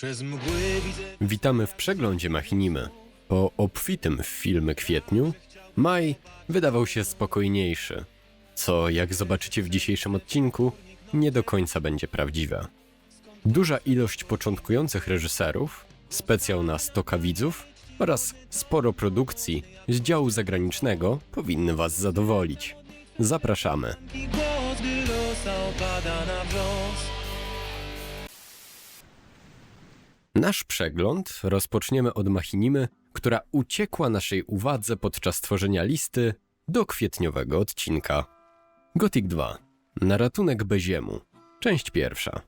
Przez mgły widzę... Witamy w przeglądzie Machinimy. Po obfitym w filmy kwietniu, maj wydawał się spokojniejszy, co, jak zobaczycie w dzisiejszym odcinku, nie do końca będzie prawdziwe. Duża ilość początkujących reżyserów, specjał na 100 widzów oraz sporo produkcji z działu zagranicznego powinny Was zadowolić. Zapraszamy! I głos, gdy rosa opada na wrzos. Nasz przegląd rozpoczniemy od Machinimy, która uciekła naszej uwadze podczas tworzenia listy do kwietniowego odcinka. Gothic 2. Na ratunek Beziemu. Część pierwsza.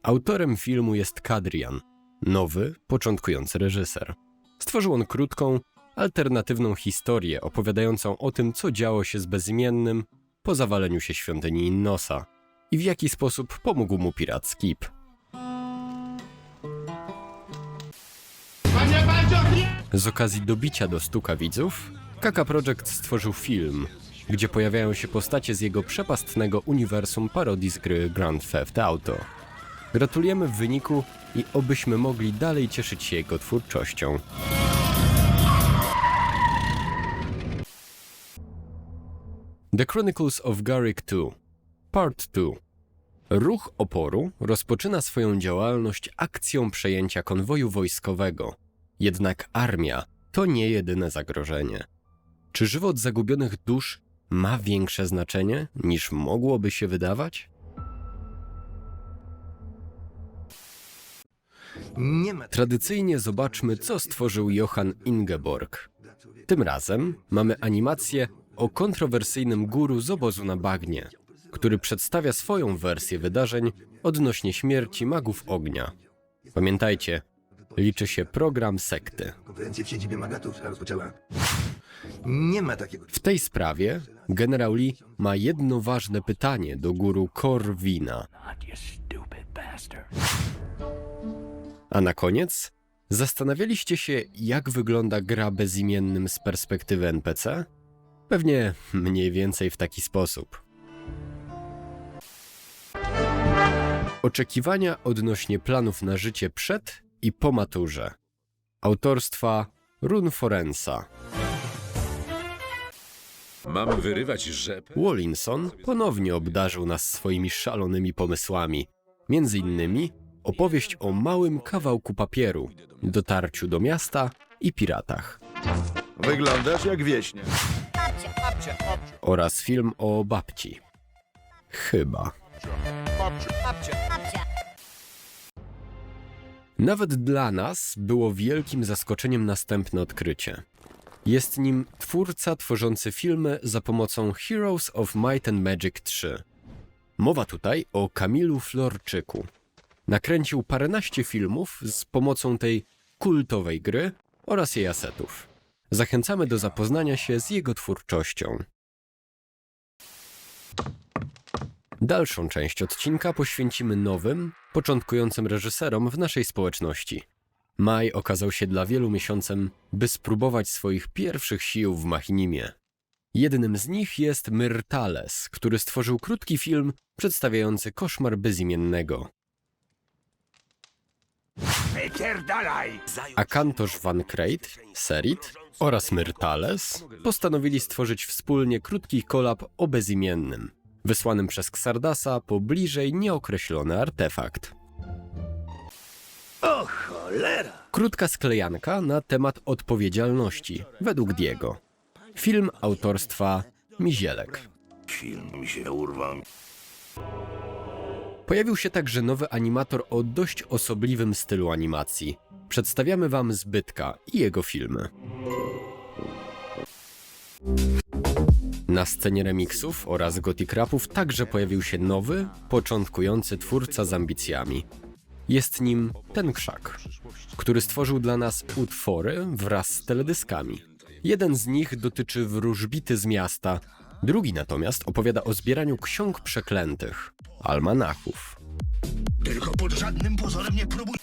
Autorem filmu jest Kadrian, nowy, początkujący reżyser. Stworzył on krótką, alternatywną historię opowiadającą o tym, co działo się z Bezimiennym po zawaleniu się świątyni Innosa i w jaki sposób pomógł mu pirat Skip. Z okazji dobicia do 100 widzów, Kaka Projekt stworzył film, gdzie pojawiają się postacie z jego przepastnego uniwersum parodii z gry Grand Theft Auto. Gratulujemy w wyniku i obyśmy mogli dalej cieszyć się jego twórczością. The Chronicles of Garrick II Part 2. Ruch oporu rozpoczyna swoją działalność akcją przejęcia konwoju wojskowego. Jednak armia to nie jedyne zagrożenie. Czy żywot zagubionych dusz ma większe znaczenie niż mogłoby się wydawać? Tradycyjnie zobaczmy, co stworzył Johan Ingeborg. Tym razem mamy animację o kontrowersyjnym guru z obozu na bagnie, który przedstawia swoją wersję wydarzeń odnośnie śmierci magów ognia. Pamiętajcie, liczy się program sekty. Konferencję w siedzibie Magatów rozpoczęła. Nie ma takiego... W tej sprawie generał Lee ma jedno ważne pytanie do guru Corwina. A na koniec, zastanawialiście się, jak wygląda gra Bezimiennym z perspektywy NPC? Pewnie mniej więcej w taki sposób. Oczekiwania odnośnie planów na życie przed i po maturze. Autorstwa Run Forensa. Mam wyrywać rzepę? Wallinson ponownie obdarzył nas swoimi szalonymi pomysłami. Między innymi opowieść o małym kawałku papieru, dotarciu do miasta i piratach. Wyglądasz jak wieśniak. Oraz film o babci. Chyba. Nawet dla nas było wielkim zaskoczeniem następne odkrycie. Jest nim twórca tworzący filmy za pomocą Heroes of Might and Magic 3. Mowa tutaj o Kamilu Florczyku. Nakręcił paręnaście filmów z pomocą tej kultowej gry oraz jej asetów. Zachęcamy do zapoznania się z jego twórczością. Dalszą część odcinka poświęcimy nowym, początkującym reżyserom w naszej społeczności. Maj okazał się dla wielu miesiącem, by spróbować swoich pierwszych sił w Machinimie. Jednym z nich jest Myrtales, który stworzył krótki film przedstawiający koszmar Bezimiennego. A Kantosz Van Kreit, Serit oraz Myrtales postanowili stworzyć wspólnie krótki kolab o Bezimiennym, wysłanym przez Xardasa po bliżej nieokreślony artefakt. O cholera! Krótka sklejanka na temat odpowiedzialności, według Diego. Film autorstwa Mizielek. Film mi się urwał. Pojawił się także nowy animator o dość osobliwym stylu animacji. Przedstawiamy wam Zbytka i jego filmy. Na scenie remiksów oraz gothic rapów także pojawił się nowy, początkujący twórca z ambicjami. Jest nim Ten Krzak, który stworzył dla nas utwory wraz z teledyskami. Jeden z nich dotyczy wróżbity z miasta, drugi natomiast opowiada o zbieraniu ksiąg przeklętych, almanachów. Tylko pod żadnym pozorem nie próbuj.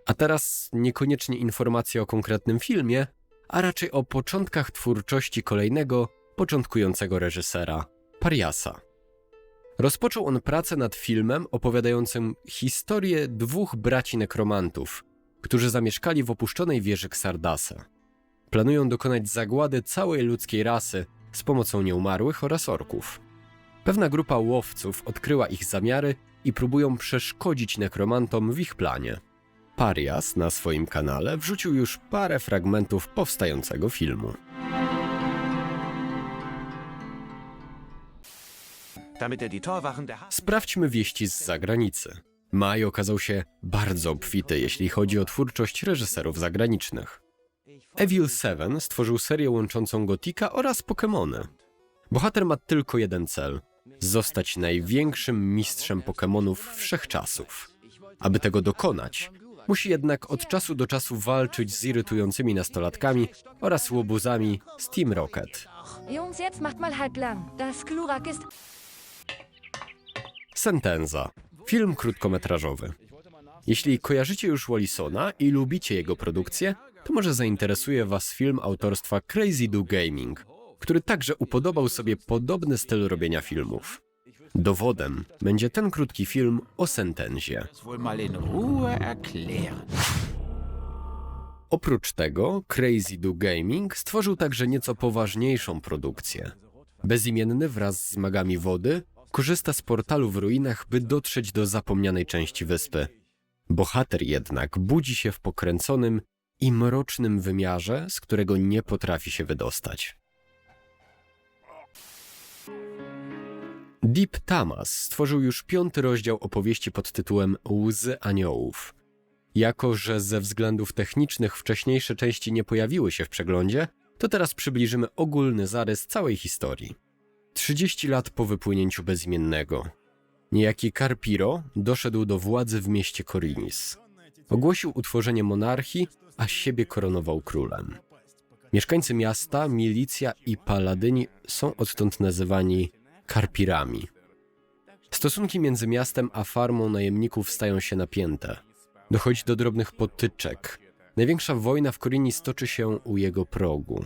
A teraz niekoniecznie informacja o konkretnym filmie, a raczej o początkach twórczości kolejnego, początkującego reżysera, Pariasa. Rozpoczął on pracę nad filmem opowiadającym historię dwóch braci nekromantów, którzy zamieszkali w opuszczonej wieży Xardasa. Planują dokonać zagłady całej ludzkiej rasy z pomocą nieumarłych oraz orków. Pewna grupa łowców odkryła ich zamiary i próbują przeszkodzić nekromantom w ich planie. Parias na swoim kanale wrzucił już parę fragmentów powstającego filmu. Sprawdźmy wieści z zagranicy. Maj okazał się bardzo obfity, jeśli chodzi o twórczość reżyserów zagranicznych. Evil Seven stworzył serię łączącą Gotika oraz Pokémony. Bohater ma tylko jeden cel – zostać największym mistrzem Pokémonów wszechczasów. Aby tego dokonać, musi jednak od czasu do czasu walczyć z irytującymi nastolatkami oraz łobuzami z Team Rocket. Jungs, jetzt macht mal halblang. Das Glurak ist... Sentenza. Film krótkometrażowy. Jeśli kojarzycie już Wallisona i lubicie jego produkcję, to może zainteresuje Was film autorstwa Crazy Do Gaming, który także upodobał sobie podobny styl robienia filmów. Dowodem będzie ten krótki film o Sentenzie. Oprócz tego Crazy Do Gaming stworzył także nieco poważniejszą produkcję. Bezimienny wraz z magami wody korzysta z portalu w ruinach, by dotrzeć do zapomnianej części wyspy. Bohater jednak budzi się w pokręconym i mrocznym wymiarze, z którego nie potrafi się wydostać. Deep Tamas stworzył już 5. rozdział opowieści pod tytułem Łzy Aniołów. Jako że ze względów technicznych wcześniejsze części nie pojawiły się w przeglądzie, to teraz przybliżymy ogólny zarys całej historii. 30 lat po wypłynięciu Bezimiennego. Niejaki Karpiro doszedł do władzy w mieście Korinis. Ogłosił utworzenie monarchii, a siebie koronował królem. Mieszkańcy miasta, milicja i paladyni są odtąd nazywani Karpirami. Stosunki między miastem a farmą najemników stają się napięte. Dochodzi do drobnych potyczek. Największa wojna w Korinis toczy się u jego progu.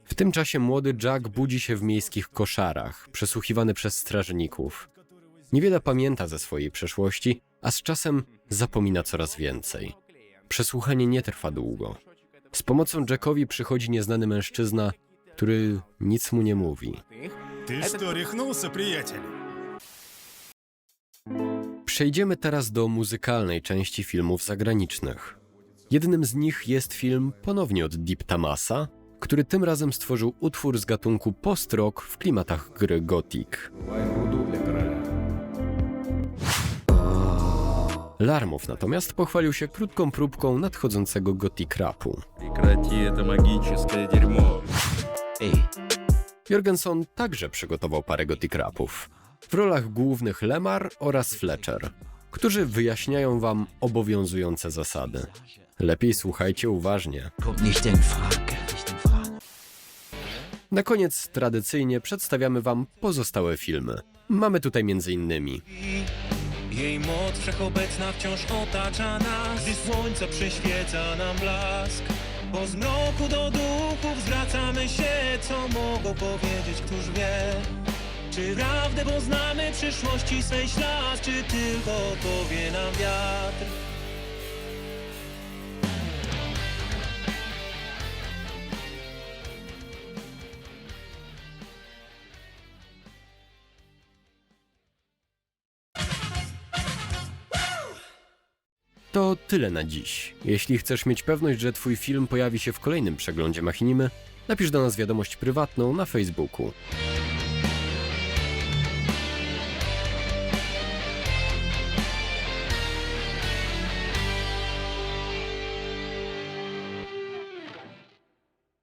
W tym czasie młody Jack budzi się w miejskich koszarach, przesłuchiwany przez strażników. Niewiele pamięta ze swojej przeszłości, a z czasem zapomina coraz więcej. Przesłuchanie nie trwa długo. Z pomocą Jackowi przychodzi nieznany mężczyzna, który nic mu nie mówi. Przejdziemy teraz do muzykalnej części filmów zagranicznych. Jednym z nich jest film ponownie od Deep Tamasa, który tym razem stworzył utwór z gatunku post-rock w klimatach gry Gothic. Larmow natomiast pochwalił się krótką próbką nadchodzącego Gothic rapu. Jorgenson także przygotował parę Gothic rapów. W rolach głównych Lemar oraz Fletcher, którzy wyjaśniają wam obowiązujące zasady. Lepiej słuchajcie uważnie. Na koniec tradycyjnie przedstawiamy wam pozostałe filmy. Mamy tutaj m.in. Jej moc wszechobecna wciąż otacza nas, gdy słońce przyświeca nam blask. Po zmroku do duchów zwracamy się, co mogą powiedzieć, któż wie? Czy prawdę poznamy przyszłości swej ślad, czy tylko powie nam wiatr? To tyle na dziś. Jeśli chcesz mieć pewność, że twój film pojawi się w kolejnym przeglądzie Machinimy, napisz do nas wiadomość prywatną na Facebooku.